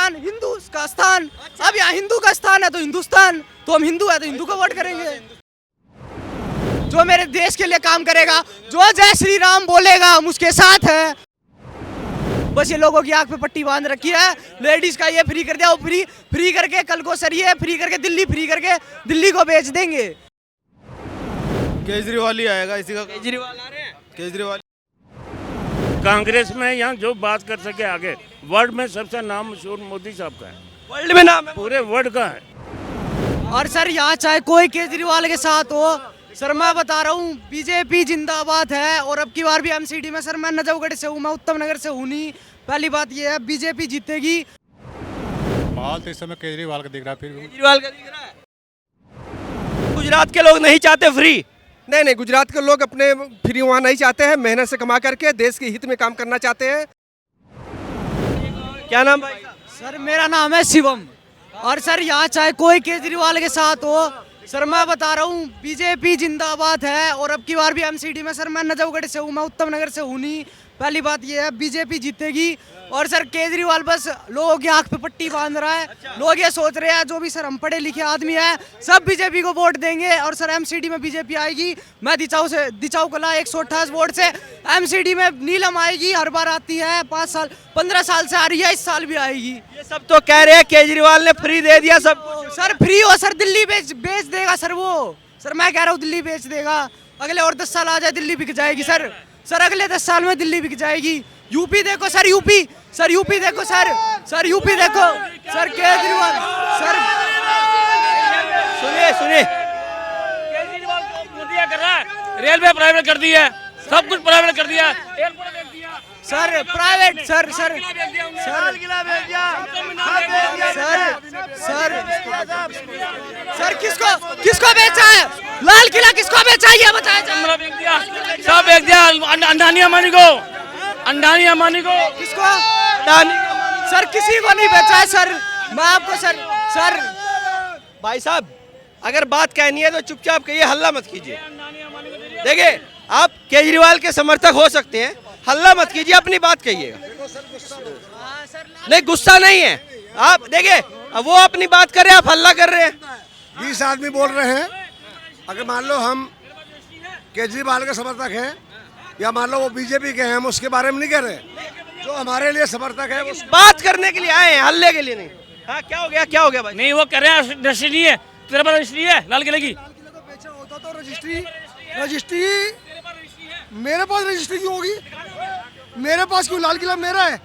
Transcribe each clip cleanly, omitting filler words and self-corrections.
हिंदुस्तान हिंदू का स्थान। अब यहाँ हिंदू का स्थान है तो हिंदुस्तान, तो हम हिंदू है तो हिंदू को वोट करेंगे। जो मेरे देश के लिए काम करेगा, जो जय श्री राम बोलेगा, हम उसके साथ है। बस ये लोगों की आंख पे पट्टी बांध रखी है, लेडीज का ये फ्री कर दिया, वो फ्री करके कल को सर ये फ्री करके दिल्ली फ्री करके दिल्ली को बेच देंगे। केजरीवाल ही आएगा, इसी का केजरीवाल आ रहे हैं। केजरीवाल कांग्रेस में यहाँ जो बात कर सके आगे, वर्ल्ड में सबसे नाम मशहूर मोदी साहब का है, वर्ल्ड में नाम है, पूरे वर्ल्ड का है। और सर यहाँ चाहे कोई केजरीवाल के साथ हो, सर मैं बता रहा हूँ बीजेपी जिंदाबाद है। और अब की बार भी एमसीडी में सर मैं नजफगढ़ से हूँ, मैं उत्तम नगर से हूँ नहीं। पहली बात ये है बीजेपी जीतेगी। माहौल तो इस समय केजरीवाल का दिख रहा है, फिर केजरीवाल का दिख रहा है। गुजरात के लोग नहीं चाहते फ्री, नहीं गुजरात के लोग अपने फ्री वहाँ नहीं चाहते हैं, मेहनत से कमा करके देश के हित में काम करना चाहते हैं। क्या नाम भाई? सर मेरा नाम है शिवम। और सर यहाँ चाहे कोई केजरीवाल के साथ हो, सर मैं बता रहा हूँ बीजेपी जिंदाबाद है। और अब की बार भी एमसीडी में सर मैं नजफगढ़ से हूँ, मैं उत्तम नगर से हूँ नहीं। पहली बात ये है बीजेपी जीतेगी। और सर केजरीवाल बस लोगों की आंख पे पट्टी बांध रहा है। लोग ये सोच रहे हैं जो भी सर हम पढ़े लिखे आदमी हैं सब बीजेपी को वोट देंगे। और सर एमसीडी में बीजेपी आएगी। मैं दिचाऊ कला 128 वोट से एमसीडी में नीलम आएगी, हर बार आती है, 15 साल से आ रही है, इस साल भी आएगी। ये सब तो कह रहे हैं केजरीवाल ने फ्री दे दिया सब। सर फ्री हो सर, दिल्ली बेच देगा सर वो। सर मैं कह रहा हूँ दिल्ली बेच देगा। अगले और 10 साल आ जाए दिल्ली बिक जाएगी सर। सर अगले 10 साल में दिल्ली बिक जाएगी। यूपी देखो सर, यूपी देखो सर यूपी देखो सर। केजरीवाल सर सुनिए केजरीवाल को मोदी कर रहा है, रेलवे प्राइवेट कर दी है, सब कुछ प्राइवेट कर दिया, एयरपोर्ट बेच दिया सर, प्राइवेट सर किसको बेचा है? लाल किला किसको बेचा है ये बताया जाए। सब बेच दिया, अंडानी अम्बानी को किसको? सर किसी को नहीं बेचा है सर। मैं आपको सर भाई साहब, अगर बात कहनी है तो चुपचाप कहिए, हल्ला मत कीजिए। देखिए आप केजरीवाल के समर्थक हो सकते हैं, हल्ला मत कीजिए, अपनी बात कहिएगा। नहीं गुस्सा नहीं है, आप देखिए वो अपनी बात कर रहे हैं, आप हल्ला कर रहे हैं। 20 आदमी बोल रहे हैं। अगर मान लो हम केजरीवाल के समर्थक हैं या मान लो वो बीजेपी के हैं, हम उसके बारे में नहीं कह रहे। जो हमारे लिए समर्थक है वो बात करने के लिए आए हैं, हल्ले के लिए नहीं। हाँ क्या हो गया भाई? नहीं वो कह रहे हैं रजिस्ट्री नहीं है, तेरे पास रजिस्ट्री है लाल किले की? होता तो रजिस्ट्री मेरे पास रजिस्ट्री क्यों होगी? मेरे पास क्यों? लाल किला मेरा है,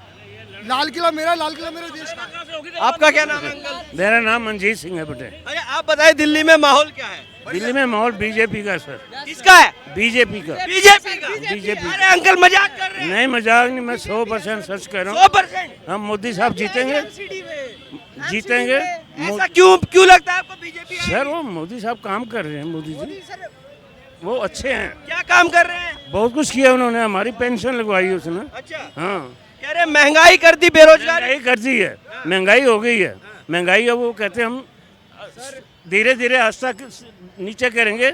लाल किला मेरे देश का। आपका क्या नाम है अंकल? मेरा नाम मंजीत सिंह है बेटे। अरे आप बताइए दिल्ली में माहौल क्या है? दिल्ली में माहौल बीजेपी का सर। किसका है? बीजेपी का। बीजेपी। अरे अंकल मजाक कर रहे हैं। नहीं मजाक नहीं, मैं 100% सच कह रहा हूँ। 100%? हम मोदी साहब जीतेंगे। ऐसा क्यों लगता है आपको बीजेपी? सर वो मोदी साहब काम कर रहे हैं, मोदी जी वो अच्छे हैं। क्या काम कर रहे हैं? बहुत कुछ किया उन्होंने, हमारी पेंशन लगवाई उसने। अच्छा। हाँ कह रहे महंगाई कर दी, बेरोजगारी महंगाई कर दी है, महंगाई हो गई है। महंगाई है वो कहते हैं हम धीरे धीरे आस्था नीचे करेंगे।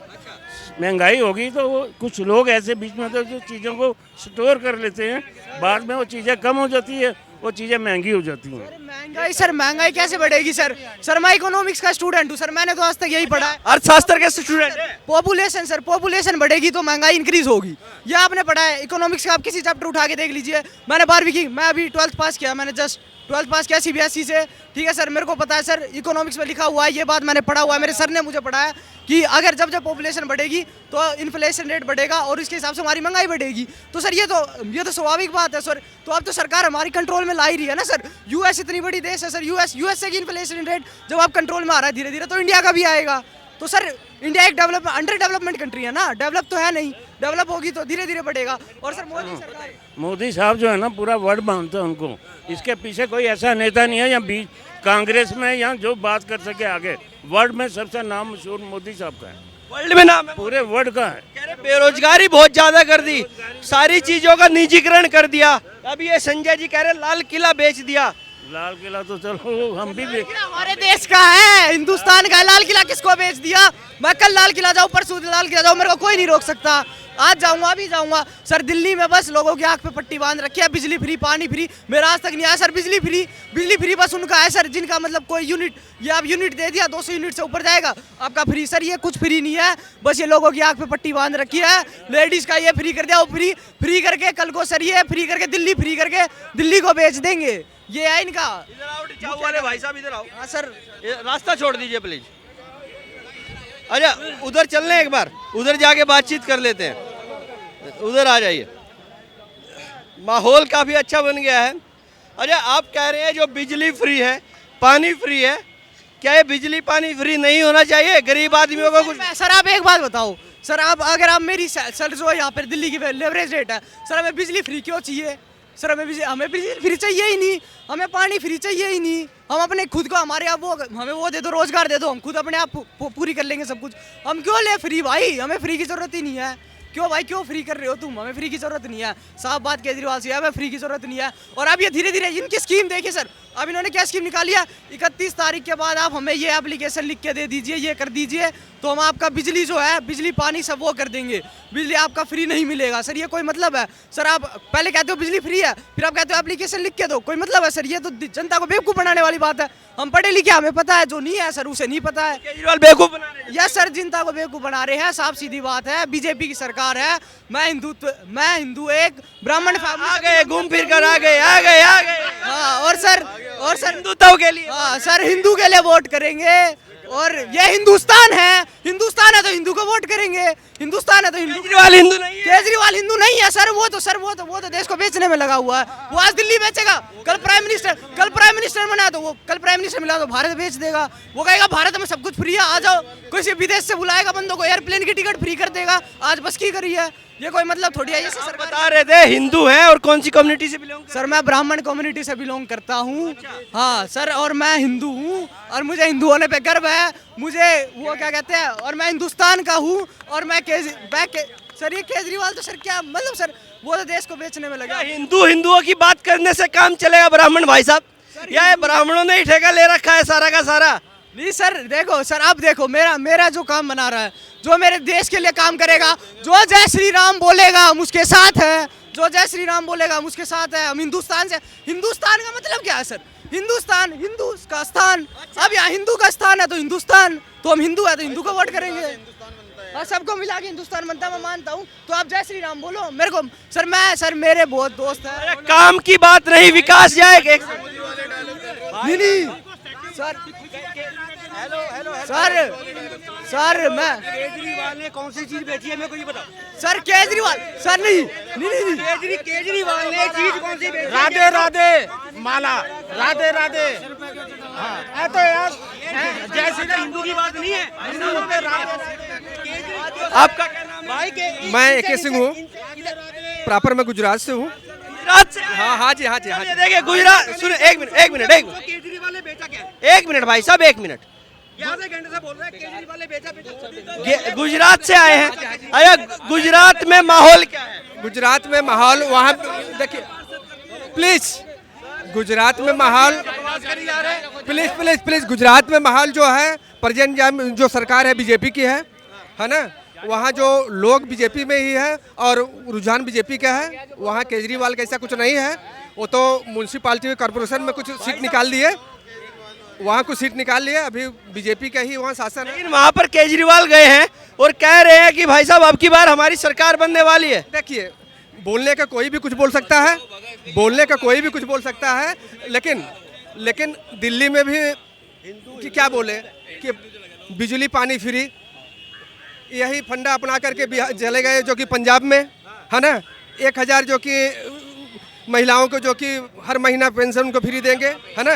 महंगाई होगी तो वो कुछ लोग ऐसे बीच में तो जो चीज़ों को स्टोर कर लेते हैं, बाद में वो चीज़ें कम हो जाती है, वो चीज़ें महंगी हो जाती हैं। महंगाई कैसे बढ़ेगी सर? मैं इकोनॉमिक्स का स्टूडेंट हूँ सर, मैंने तो आज तक यही पढ़ा है। अर्थशास्त्र के स्टूडेंट है। पॉपुलेशन बढ़ेगी तो महंगाई इंक्रीज होगी, ये आपने पढ़ा है इकोनॉमिक्स का। आप किसी चैप्टर उठा के देख लीजिए। मैंने 12वीं की, मैं अभी 12th पास किया, मैंने जस्ट 12th पास किया CBSE से। ठीक है सर, मेरे को पता है सर, इकोनॉमिक्स में लिखा हुआ है, ये बात मैंने पढ़ा हुआ है, मेरे सर ने मुझे पढ़ाया कि अगर जब पॉपुलेशन बढ़ेगी तो इन्फ्लेशन रेट बढ़ेगा और इसके हिसाब से हमारी महंगाई बढ़ेगी। तो सर ये तो स्वाभाविक बात है सर। तो अब तो सरकार हमारी कंट्रोल में ला ही रही है ना सर। यूएस इतनी बड़ी देश है सर, यूएसए की इन्फ्लेशन रेट जब आप कंट्रोल में आ रहा है धीरे धीरे, तो इंडिया का भी आएगा। तो सर इंडिया एक अंडर डेवलपमेंट कंट्री है ना, डेवलप तो है नहीं, डेवलप होगी तो धीरे धीरे बढ़ेगा। और सर मोदी साहब जो है ना पूरा वर्ड मानते हैं उनको। इसके पीछे कोई ऐसा नेता नहीं है या बीच कांग्रेस में यहाँ जो बात कर सके आगे, वर्ल्ड में सबसे नाम मशहूर मोदी साहब का है, वर्ल्ड में नाम है, पूरे वर्ल्ड का है। कह रहे बेरोजगारी बहुत ज्यादा कर दी, सारी चीजों का निजीकरण कर दिया। अब ये संजय जी कह रहे लाल किला बेच दिया। लाल किला तो चलो हम भी हमारे देश का है, हिंदुस्तान का है। लाल किला किसको बेच दिया? मैं कल लाल किला जाऊँ, परसों लाल किला जाऊँ, मेरे को कोई नहीं रोक सकता। आज जाऊंगा, अभी जाऊंगा सर। दिल्ली में बस लोगों की आंख पे पट्टी बांध रखी है, बिजली फ्री, पानी फ्री। मेरा आज तक नहीं आया सर बिजली फ्री बस पास उनका है सर, जिनका मतलब कोई यूनिट, ये आप यूनिट दे दिया 200 यूनिट से ऊपर जाएगा आपका फ्री। सर ये कुछ फ्री नहीं है, बस ये लोगों की आंख पे पट्टी बांध रखी है। लेडीज का ये फ्री कर दिया, वो फ्री करके कल को सर ये फ्री करके दिल्ली फ्री करके दिल्ली को बेच देंगे। ये है इनका। इधर आओ टिचाऊ वाले भाई साहब, इधर आओ। हाँ सर, ये रास्ता छोड़ दीजिए प्लीज। अच्छा उधर चलने एक बार, उधर जाके बातचीत कर लेते हैं। उधर आ जाइए, माहौल काफ़ी अच्छा बन गया है। अच्छा आप कह रहे हैं जो बिजली फ्री है, पानी फ्री है, क्या ये बिजली पानी फ्री नहीं होना चाहिए? गरीब आदमियों को कुछ। सर आप एक बात बताओ सर, आप अगर आप मेरी सर जो यहाँ पर दिल्ली की लेवरेज रेट है सर, हमें बिजली फ्री क्यों चाहिए सर? हमें बिजली फ्री चाहिए ही नहीं, हमें पानी फ्री चाहिए ही नहीं। हम अपने खुद को, हमारे आप वो हमें वो दे दो, रोजगार दे दो, हम खुद अपने आप पूरी कर लेंगे सब कुछ। हम क्यों ले फ्री भाई? हमें फ्री की जरूरत ही नहीं है। क्यों भाई, क्यों फ्री कर रहे हो तुम? हमें फ्री की जरूरत नहीं है। साफ बात केजरीवाल से, हमें फ्री की जरूरत नहीं है। और अब ये धीरे धीरे इनकी स्कीम देखिए सर, अब इन्होंने क्या स्कीम निकाली है, 31 तारीख के बाद आप हमें ये एप्लीकेशन लिख के दे दीजिए, ये कर दीजिए, तो हम आपका बिजली जो है, बिजली पानी सब वो कर देंगे। बिजली आपका फ्री नहीं मिलेगा सर, ये कोई मतलब है सर? आप पहले कहते हो बिजली फ्री है, फिर आप कहते हो एप्लीकेशन लिख के दो, कोई मतलब है सर? ये तो जनता को बेवकूफ़ बनाने वाली बात है। हम पढ़े लिखे, हमें पता है, जो नहीं है सर उसे नहीं पता है। केजरीवाल बेवकूफ बना रहे हैं। यस सर, जनता को बेवकूफ़ बना रहे हैं, साफ सीधी बात है। बीजेपी की सरकार है। मैं हिंदू एक ब्राह्मण आ गए, घूम फिर कर आ गए। हाँ, और सर हिंदुत्व के लिए। हाँ सर, हिंदू के लिए वोट करेंगे। और ये हिंदुस्तान है तो हिंदू को वोट करेंगे। हिंदुस्तान है तो हिंदू। केजरीवाल हिंदू नहीं है। केजरीवाल हिंदू नहीं है सर, वो तो देश को बेचने में लगा हुआ है। वो आज दिल्ली बेचेगा, कल प्राइम मिनिस्टर बना तो वो कल प्राइम मिनिस्टर मिला तो भारत बेच देगा। वो कहेगा भारत में सब कुछ फ्री है, आ जाओ। किसी विदेश से बुलाएगा बंदों को, एयरप्लेन की टिकट फ्री कर देगा। आज बस की करी है, ये कोई मतलब थोड़ी है। ये आप बता रहे थे हिंदू हैं, और कौन सी कम्युनिटी से बिलोंग करते सर मैं ब्राह्मण कम्युनिटी से बिलोंग करता हूँ। हाँ सर, और मैं हिंदू हूँ, और मुझे हिंदू होने पे गर्व है। मुझे वो क्या कहते हैं, और मैं हिंदुस्तान का हूँ। और मैं सर ये केजरीवाल तो सर क्या मतलब सर, वो तो देश को बेचने में लगा। हैं? हिंदुओं की बात करने से काम चलेगा ब्राह्मण भाई साहब? या ये ब्राह्मणों ने ही ठेका ले रखा है सारा का सारा? नहीं सर, देखो सर, आप देखो मेरा जो काम बना रहा है, जो मेरे देश के लिए काम करेगा, जो जय श्री राम बोलेगा हम उसके साथ है। जो जय श्री राम बोलेगा हम उसके साथ है। हम हिंदुस्तान से, हिंदुस्तान का मतलब क्या है सर? हिंदुस्तान, हिंदू का स्थान। अब यहाँ हिंदू का स्थान है तो हिंदुस्तान, तो हम हिंदू है तो हिंदू को वोट करेंगे। हाँ, सबको मिला के हिंदुस्तान बनता है, मैं मानता हूँ। तो आप जय श्री राम बोलो मेरे को। सर मेरे बहुत दोस्त है। काम की बात नहीं, विकास जाएगा। नहीं सर मैं केजरीवाल ने कौन सी चीज बेची है मेरे को ये बताओ। सर केजरीवाल सर नहीं केजरीवाल ने चीज कौन सी बेची? राधे राधे माला, राधे राधे। हाँ तो यार जैसे हिंदू की बात नहीं है। आपका क्या नाम है? भाई मैं एके सिंह हूँ, प्रॉपर मैं गुजरात से हूँ। गुजरात से? हाँ जी। देखिए गुजरात, सुनो एक मिनट केजरीवाल ने बेचा क्या? एक मिनट भाई साहब, 1 मिनट। आधे घंटे से बोल रहे हैं केजरीवाल ने बेचा। गुजरात से आए हैं। अरे गुजरात में माहौल क्या है? गुजरात में माहौल वहाँ देखिए प्लीज, गुजरात में माहौल प्लीज गुजरात में माहौल जो है प्रेजेंट जो सरकार है बीजेपी की है ना, वहाँ जो लोग बीजेपी में ही है और रुझान बीजेपी का है। वहाँ केजरीवाल का ऐसा कुछ नहीं है। वो तो म्यूनसिपालिटी कॉर्पोरेशन में कुछ सीट निकाल दिए, वहाँ कुछ सीट निकाल लिए, अभी बीजेपी का ही वहाँ शासन है। लेकिन वहाँ पर केजरीवाल गए हैं और कह रहे हैं कि भाई साहब अब की बार हमारी सरकार बनने वाली है। देखिए, बोलने का कोई भी कुछ बोल सकता है, लेकिन दिल्ली में भी कि क्या बोले कि बिजली पानी फ्री, यही फंडा अपना करके बिहार चले गए, जो कि पंजाब में है ना 1000 जो कि महिलाओं को जो कि हर महीना पेंशन उनको फ्री देंगे, है ना।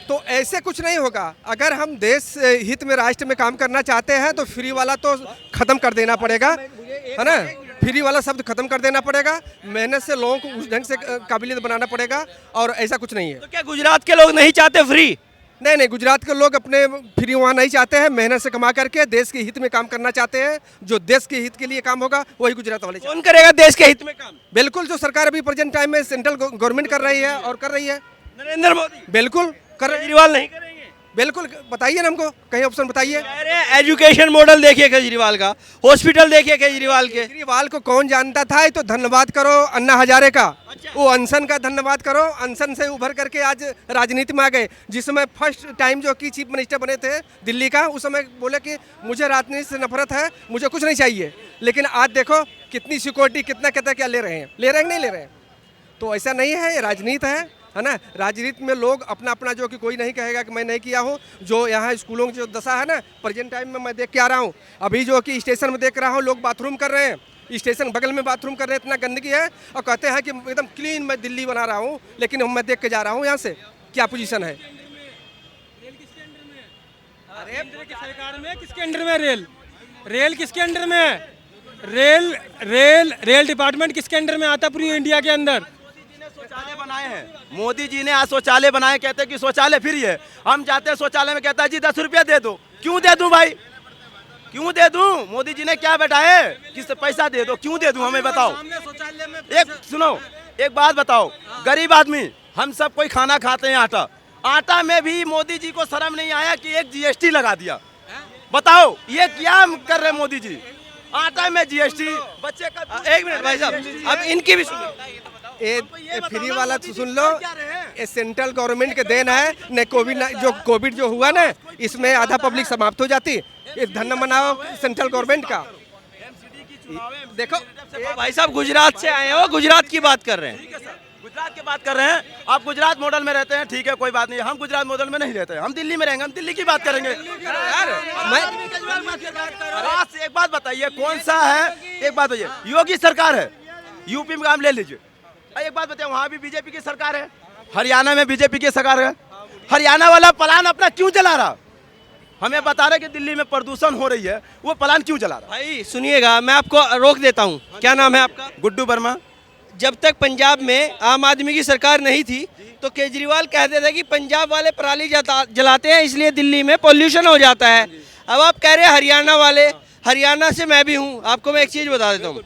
तो ऐसे कुछ नहीं होगा। अगर हम देश हित में, राष्ट्र में काम करना चाहते हैं तो फ्री वाला तो खत्म कर देना पड़ेगा, है ना। फ्री वाला शब्द खत्म कर देना पड़ेगा। मेहनत से लोगों को उस ढंग से काबिलियत बनाना पड़ेगा, और ऐसा कुछ नहीं है। तो क्या गुजरात के लोग नहीं चाहते फ्री? नहीं, गुजरात के लोग अपने फ्री वहाँ नहीं चाहते हैं। मेहनत से कमा करके देश के हित में काम करना चाहते हैं। जो देश के हित के लिए काम होगा वही गुजरात वाले कौन करेगा देश के हित में काम? बिल्कुल, जो सरकार अभी प्रेजेंट टाइम में सेंट्रल गवर्नमेंट कर रही है और कर रही है। नरेंद्र मोदी? बिल्कुल केजरीवाल नहीं करेंगे? बिल्कुल बताइए ना हमको, कहीं ऑप्शन बताइए। कह रहे हैं एजुकेशन मॉडल देखिए केजरीवाल का, हॉस्पिटल देखिए केजरीवाल के। केजरीवाल को कौन जानता था, ये तो धन्यवाद करो अन्ना हजारे का, वो अनशन का धन्यवाद करो। अनशन से उभर करके आज राजनीति में आ गए। जिस समय फर्स्ट टाइम जो कि चीफ मिनिस्टर बने थे दिल्ली का, उस समय बोले कि मुझे राजनीति से नफरत है, मुझे कुछ नहीं चाहिए। लेकिन आज देखो कितनी सिक्योरिटी, कितना कहता क्या ले रहे हैं, ले रहे हैं कि नहीं ले रहे हैं। तो ऐसा नहीं है, ये राजनीति है ना। राजनीति में लोग अपना अपना, जो कि कोई नहीं कहेगा कि मैं नहीं किया हूँ। जो यहाँ स्कूलों की जो दशा है ना, प्रेजेंट टाइम में मैं देख के आ रहा हूँ। अभी जो कि स्टेशन में देख रहा हूँ, लोग बाथरूम कर रहे हैं, स्टेशन बगल में बाथरूम कर रहे हैं, इतना गंदगी है। और कहते हैं कि एकदम क्लीन मैं दिल्ली बना रहा हूँ, लेकिन मैं देख के जा रहा हूँ यहाँ से क्या पोजीशन है। अरे सरकार में किसके अंडर में रेल, रेल किसके अंडर में है, रेल डिपार्टमेंट किसके अंडर में आता पूरी इंडिया के अंदर। शौचालय बनाए हैं मोदी जी ने, आज शौचालय बनाए, कहते हैं कि शौचालय फ्री है। हम जाते हैं शौचालय में, कहता है जी 10 रुपया दे दो। क्यों दे दूं भाई, क्यों दे दूं? मोदी जी ने क्या बैठाए, किस पैसा दे दो, क्यों दे दूं हमें बताओ। एक सुनो, एक बात बताओ, गरीब आदमी हम सब कोई खाना खाते हैं, आटा में भी मोदी जी को शर्म नहीं आया कि एक जीएसटी लगा दिया। बताओ ये क्या कर रहे मोदी जी, आटा में जीएसटी, बच्चे का। एक मिनट भाई साहब, अब इनकी भी सुनो। ये फ्री वाला तो सुन लो, ये सेंट्रल गवर्नमेंट के देन है। न कोविड जो हुआ ना, इसमें आधा पब्लिक समाप्त हो जाती। ये धन्य मनाओ सेंट्रल गवर्नमेंट का। देखो भाई साहब गुजरात से आए हो, गुजरात की बात कर रहे हैं। गुजरात की बात कर रहे हैं। आप गुजरात मॉडल में रहते हैं, ठीक है, कोई बात नहीं। हम गुजरात मॉडल में नहीं रहते हैं, हम दिल्ली में रहेंगे, हम दिल्ली की बात करेंगे। यार एक बात बताइए, कौन सा है, एक बात बताइए, योगी सरकार है, यूपी में काम ले लीजिए। एक बात बताइए, वहाँ भी बीजेपी की सरकार है, हरियाणा में बीजेपी की सरकार है। हरियाणा वाला प्लान अपना क्यों चला रहा? हमें बता रहे कि दिल्ली में प्रदूषण हो रही है, वो प्लान क्यों चला रहा? भाई सुनिएगा, मैं आपको रोक देता हूँ। क्या नाम है आपका? गुड्डू वर्मा। जब तक पंजाब में आम आदमी की सरकार नहीं थी, तो केजरीवाल कहते थे कि पंजाब वाले पराली जलाते हैं, इसलिए दिल्ली में पोल्यूशन हो जाता है। अब आप कह रहे हैं हरियाणा वाले, हरियाणा से मैं भी हूँ। आपको मैं एक चीज़ बता देता हूँ,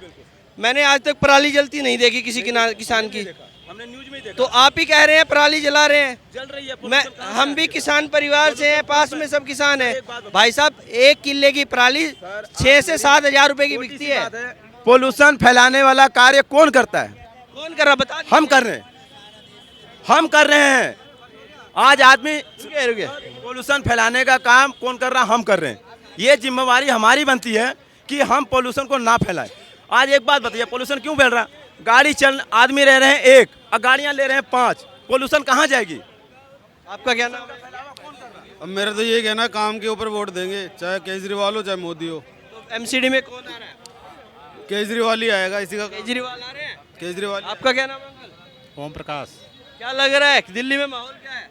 मैंने आज तक पराली जलती नहीं देखी किसी किसान की। हमने न्यूज में देखा। तो आप ही कह रहे हैं पराली जला रहे हैं। जल रही है, मैं हम भी किसान परिवार से हैं, पास में सब किसान हैं। भाई साहब 1 किले की पराली 6 से 7 हजार रुपए की बिकती है। पोल्यूशन फैलाने वाला कार्य कौन करता है? कौन कर रहा बता? हम कर रहे हैं, हम कर रहे हैं। आज आदमी पोल्यूशन फैलाने का काम कौन कर रहा? हम कर रहे हैं। ये जिम्मेवारी हमारी बनती है कि हम पोल्यूशन को ना फैलाएं। आज एक बात बताइए, पोल्यूशन क्यों फैल रहा? गाड़ी चल, आदमी रह रहे हैं 1 और गाड़ियां ले रहे हैं 5, पोल्यूशन कहाँ जाएगी? आपका क्या नाम? अब मेरा तो ये कहना, काम के ऊपर वोट देंगे, चाहे केजरीवाल हो चाहे मोदी हो। तो एमसीडी में कौन आ रहा है? केजरीवाल ही आएगा, इसी का केजरीवाल आ रहे हैं। केजरीवाल। आपका क्या नाम है अंकल? ओम प्रकाश। क्या लग रहा है दिल्ली में माहौल क्या है?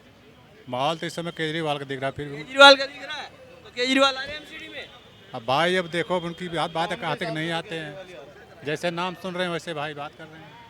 माहौल तो इस समय केजरीवाल का दिख रहा है। फिर भी केजरीवाल का दिख रहा है, तो केजरीवाल आ रहे हैं एमसीडी में। अब भाई अब देखो, उनकी बात कहाँ तक नहीं आते हैं। जैसे नाम सुन रहे हैं वैसे भाई बात कर रहे हैं।